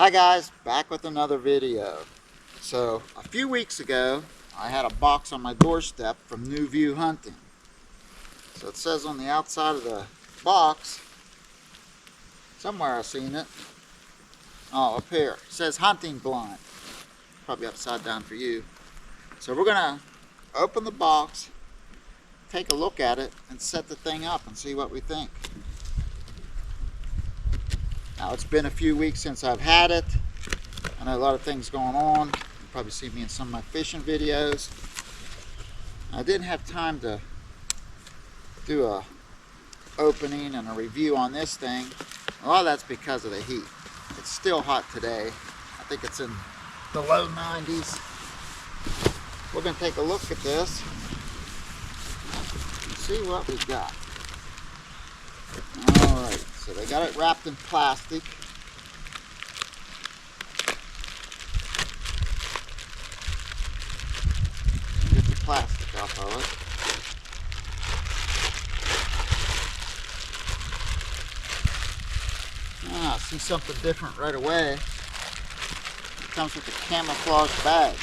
Hi guys, back with another video. So a few weeks ago I had a box on my doorstep from New View Hunting. So it says on the outside of the box, somewhere I've seen it, up here, it says hunting blind. Probably upside down for you. So we're gonna open the box, take a look at it, and set the thing up and see what we think. Now it's been a few weeks since I've had it. I know a lot of things going on. You probably see me in some of my fishing videos. I didn't have time to do a opening and a review on this thing. A lot of that's because of the heat. It's still hot today. I think it's in the low 90s. We're going to take a look at this and see what we got. Alright, so they got it wrapped in plastic. Get the plastic off of it. I see something different right away. It comes with a camouflage bag.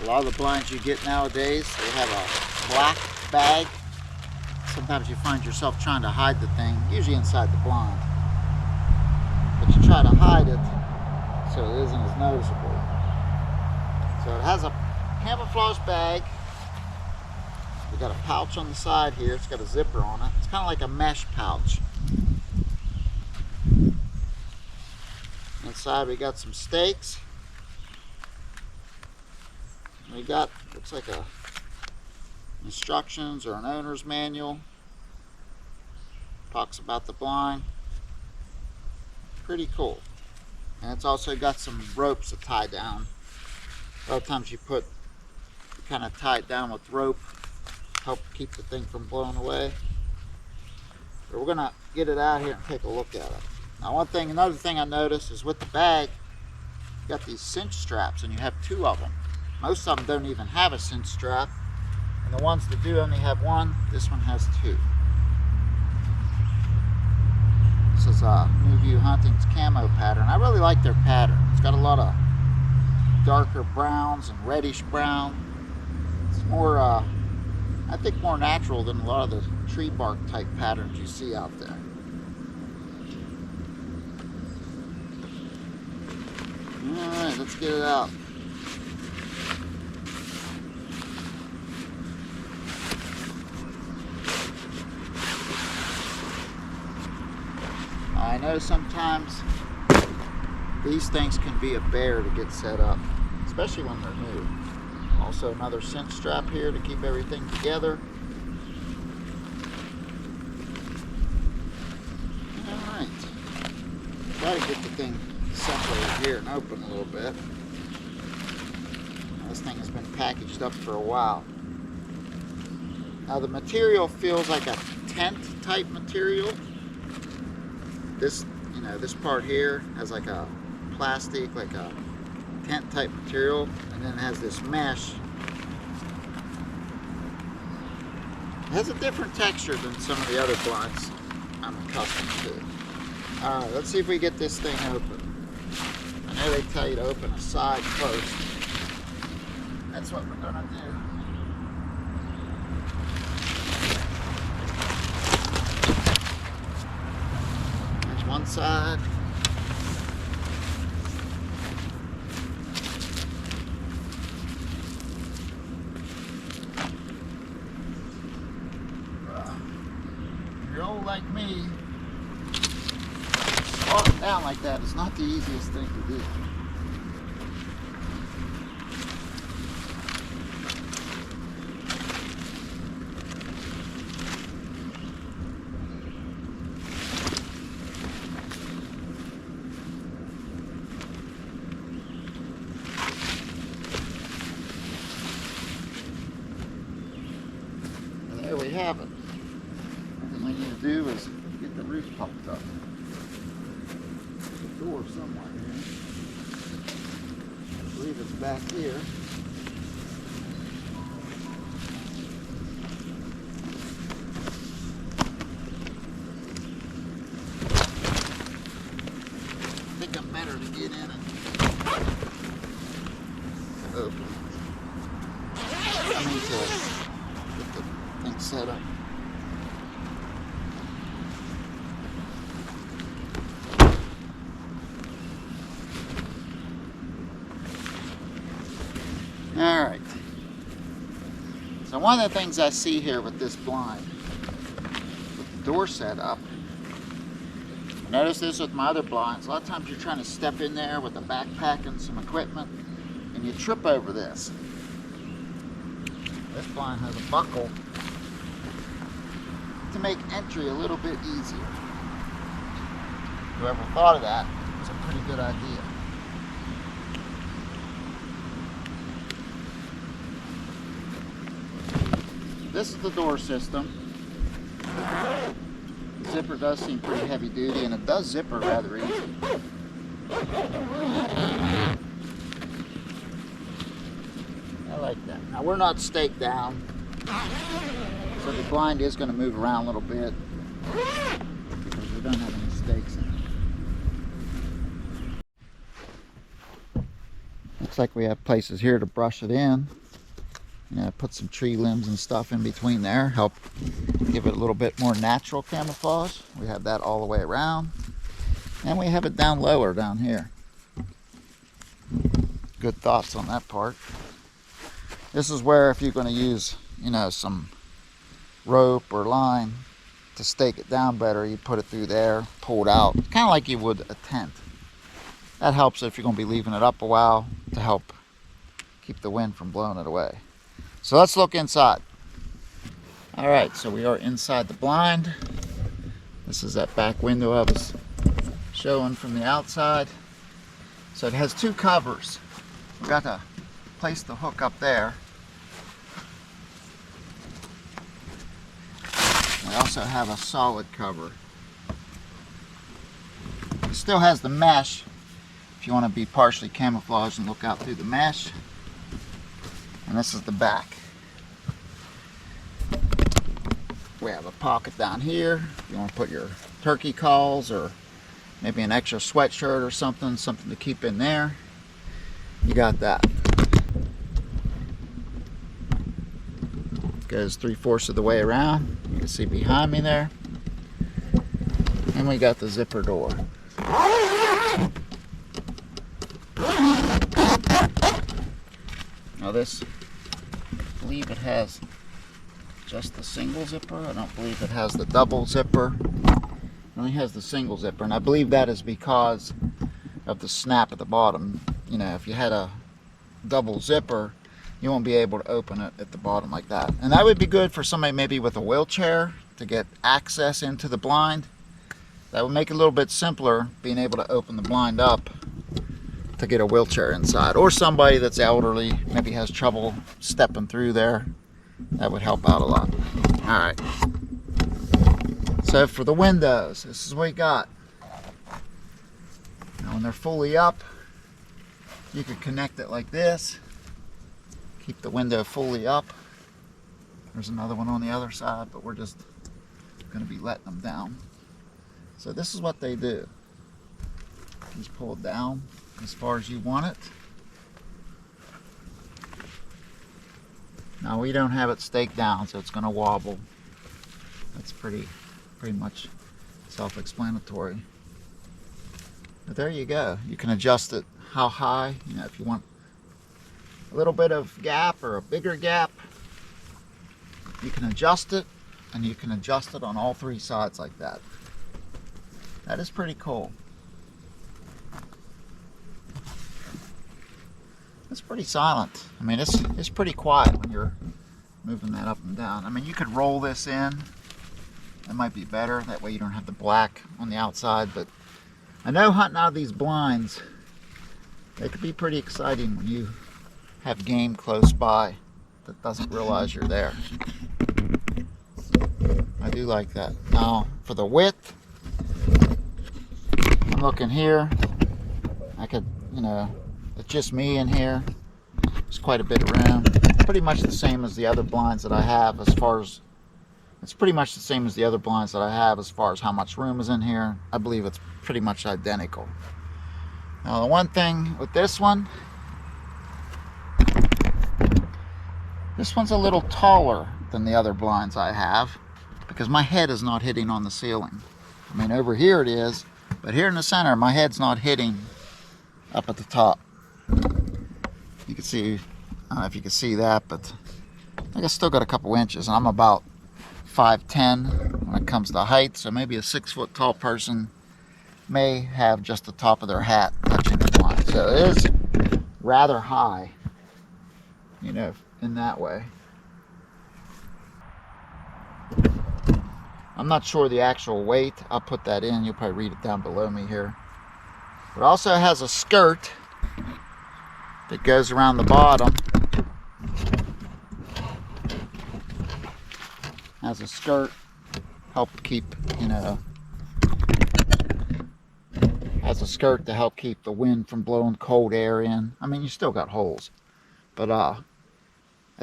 A lot of the blinds you get nowadays, they have a black bag. Sometimes you find yourself trying to hide the thing, usually inside the blind. But you try to hide it so it isn't as noticeable. So it has a camouflage bag. We got a pouch on the side here. It's got a zipper on it. It's kind of like a mesh pouch. Inside we got some stakes. We got, looks like a instructions or an owner's manual. Talks about the blind. Pretty cool. And it's also got some ropes to tie down. A lot of times you kind of tie it down with rope, help keep the thing from blowing away. So we're gonna get it out here and take a look at it. Now another thing I noticed is with the bag, you got these cinch straps and you have two of them. Most of them don't even have a cinch strap. And the ones that do only have one, this one has two. This is New View Hunting's camo pattern. I really like their pattern. It's got a lot of darker browns and reddish brown. It's more, I think, more natural than a lot of the tree bark type patterns you see out there. Alright, let's get it out. I know sometimes these things can be a bear to get set up, especially when they're new. Also another cinch strap here to keep everything together. Alright, try to get the thing separated here and open a little bit. Now, this thing has been packaged up for a while. Now the material feels like a tent type material. This, this part here has like a plastic, like a tent type material, and then it has this mesh. It has a different texture than some of the other blinds I'm accustomed to. Alright, let's see if we get this thing open. I know they tell you to open a side first. That's what we're gonna do. One side. If you're old like me, walking down like that is not the easiest thing to do. There we have it. What we need to do is get the roof pumped up. There's a door somewhere here. I believe it's back here. think I'm better to get in and open it. I mean to get the thing set up. Alright. So one of the things I see here with this blind, with the door set up, I notice this with my other blinds. A lot of times you're trying to step in there with a backpack and some equipment, and you trip over this. This blind has a buckle to make entry a little bit easier. Whoever thought of that was a pretty good idea. This is the door system. The zipper does seem pretty heavy duty, and it does zipper rather easy. I like that. Now we're not staked down, so the blind is going to move around a little bit because we don't have any stakes in it. Looks like we have places here to brush it in. You know, put some tree limbs and stuff in between there, help give it a little bit more natural camouflage. We have that all the way around, and we have it down lower down here. Good thoughts on that part. This is where, if you're going to use, you know, some rope or line to stake it down better, you put it through there, pull it out, kind of like you would a tent. That helps if you're going to be leaving it up a while to help keep the wind from blowing it away. So let's look inside. All right, so we are inside the blind. This is that back window I was showing from the outside. So it has two covers. We got to place the hook up there. We also have a solid cover. It still has the mesh if you want to be partially camouflaged and look out through the mesh. And this is the back. We have a pocket down here. If you want to put your turkey calls or maybe an extra sweatshirt or something to keep in there, you got that. Goes 3/4 of the way around. You can see behind me there. And we got the zipper door. Now this, I believe it has just the single zipper. I don't believe it has the double zipper. It only has the single zipper, and I believe that is because of the snap at the bottom. You know, if you had a double zipper, you won't be able to open it at the bottom like that. And that would be good for somebody maybe with a wheelchair to get access into the blind. That would make it a little bit simpler being able to open the blind up to get a wheelchair inside, or somebody that's elderly, maybe has trouble stepping through there. That would help out a lot. All right. So for the windows, this is what we got. Now when they're fully up, you could connect it like this. Keep the window fully up. There's another one on the other side, but we're just going to be letting them down. So this is what they do. Just pull it down as far as you want it. Now we don't have it staked down, so it's going to wobble. That's pretty much self-explanatory. But there you go. You can adjust it how high, you know, if you want a little bit of gap or a bigger gap, you can adjust it, and you can adjust it on all three sides like that. That is pretty cool. It's pretty silent. I mean, it's pretty quiet when you're moving that up and down. I mean, you could roll this in. That might be better. That way you don't have the black on the outside. But I know hunting out of these blinds, they could be pretty exciting when you have game close by that doesn't realize you're there. I do like that. Now, for the width, I'm looking here. I could, you know, it's just me in here. There's quite a bit of room. Pretty much the same as the other blinds that I have as far as, it's pretty much the same as the other blinds that I have as far as how much room is in here. I believe it's pretty much identical. Now the one thing with this one's a little taller than the other blinds I have because my head is not hitting on the ceiling. I mean, over here it is, but here in the center, my head's not hitting up at the top. You can see, I don't know if you can see that, but I think I still got a couple inches, and I'm about 5'10" when it comes to height, so maybe a 6-foot tall person may have just the top of their hat touching the blind. So it is rather high, you know, in that way. I'm not sure the actual weight. I'll put that in. You'll probably read it down below me here. It also has a skirt that goes around the bottom. Has a skirt, help keep, you know, has a skirt to help keep the wind from blowing cold air in. I mean, you still got holes, but I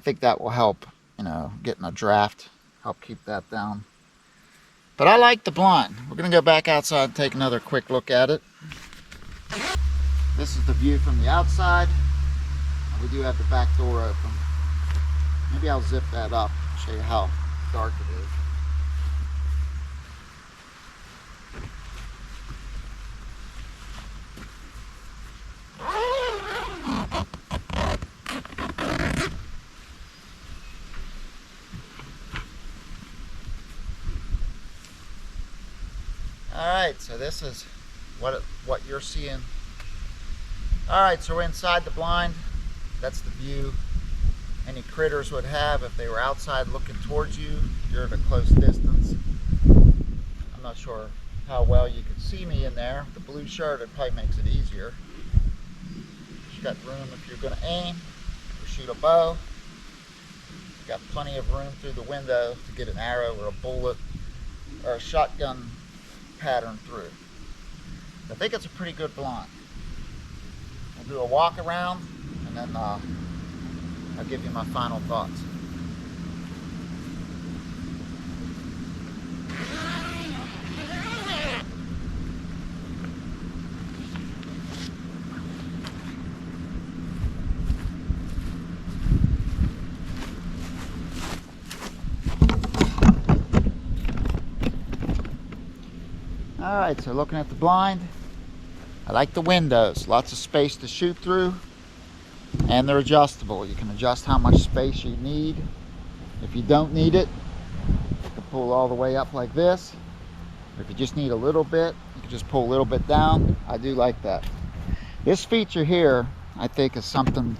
think that will help, you know, getting a draft, help keep that down. But I like the blind. We're gonna go back outside and take another quick look at it. This is the view from the outside. We do have the back door open. Maybe I'll zip that up, show you how dark it is. Alright, so this is what you're seeing. Alright, so we're inside the blind. That's the view any critters would have if they were outside looking towards you. You're at a close distance. I'm not sure how well you can see me in there. The blue shirt, it probably makes it easier. You've got room if you're going to aim or shoot a bow. You've got plenty of room through the window to get an arrow or a bullet or a shotgun pattern through. I think it's a pretty good blind. We'll do a walk around and then I'll give you my final thoughts. Alright, so looking at the blind, I like the windows. Lots of space to shoot through, and they're adjustable. You can adjust how much space you need. If you don't need it, you can pull all the way up like this. If you just need a little bit, you can just pull a little bit down. I do like that. This feature here, I think, is something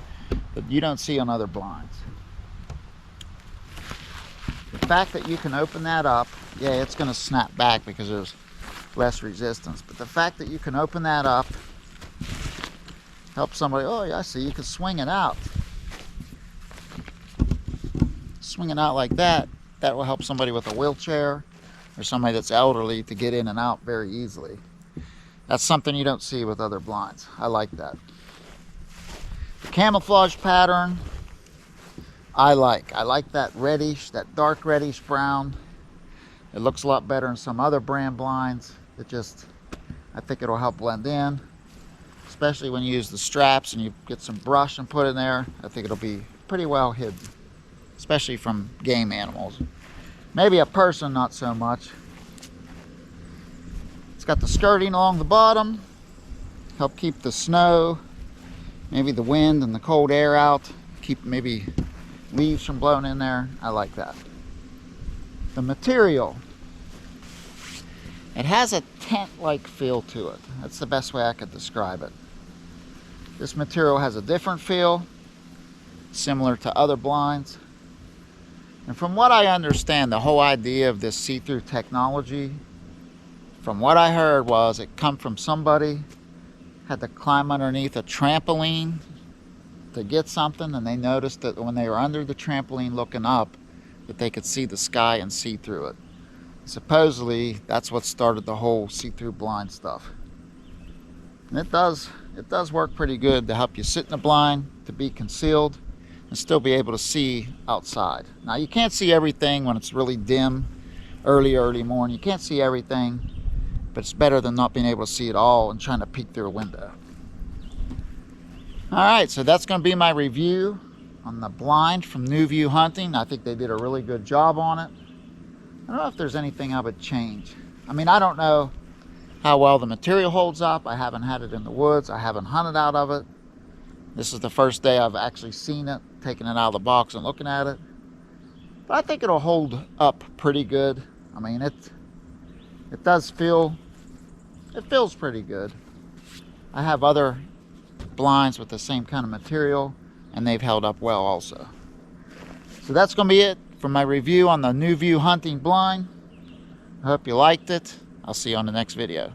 that you don't see on other blinds. The fact that you can open that up, yeah, it's going to snap back because there's less resistance, but the fact that you can open that up helps somebody. Oh yeah, I see, you can swing it out. Swing it out like that, that will help somebody with a wheelchair or somebody that's elderly to get in and out very easily. That's something you don't see with other blinds. I like that. The camouflage pattern, I like that reddish, that dark reddish brown. It looks a lot better in some other brand blinds. It just, I think it'll help blend in, especially when you use the straps and you get some brush and put in there. I think it'll be pretty well hidden, especially from game animals. Maybe a person, not so much. It's got the skirting along the bottom, help keep the snow, maybe the wind and the cold air out, keep maybe leaves from blowing in there. I like that. The material, it has a tent-like feel to it. That's the best way I could describe it. This material has a different feel, similar to other blinds. And from what I understand, the whole idea of this see-through technology, from what I heard, was it come from somebody had to climb underneath a trampoline to get something, and they noticed that when they were under the trampoline looking up, that they could see the sky and see through it. Supposedly, that's what started the whole see-through blind stuff. And it does work pretty good to help you sit in the blind, to be concealed, and still be able to see outside. Now, you can't see everything when it's really dim, early morning. You can't see everything, but it's better than not being able to see it all and trying to peek through a window. Alright, so that's going to be my review on the blind from New View Hunting. I think they did a really good job on it. I don't know if there's anything I would change. I mean, I don't know how well the material holds up. I haven't had it in the woods. I haven't hunted out of it. This is the first day I've actually seen it, taking it out of the box and looking at it. But I think it'll hold up pretty good. I mean, it feels pretty good. I have other blinds with the same kind of material, and they've held up well also. So that's going to be it for my review on the New View Hunting blind. I hope you liked it. I'll see you on the next video.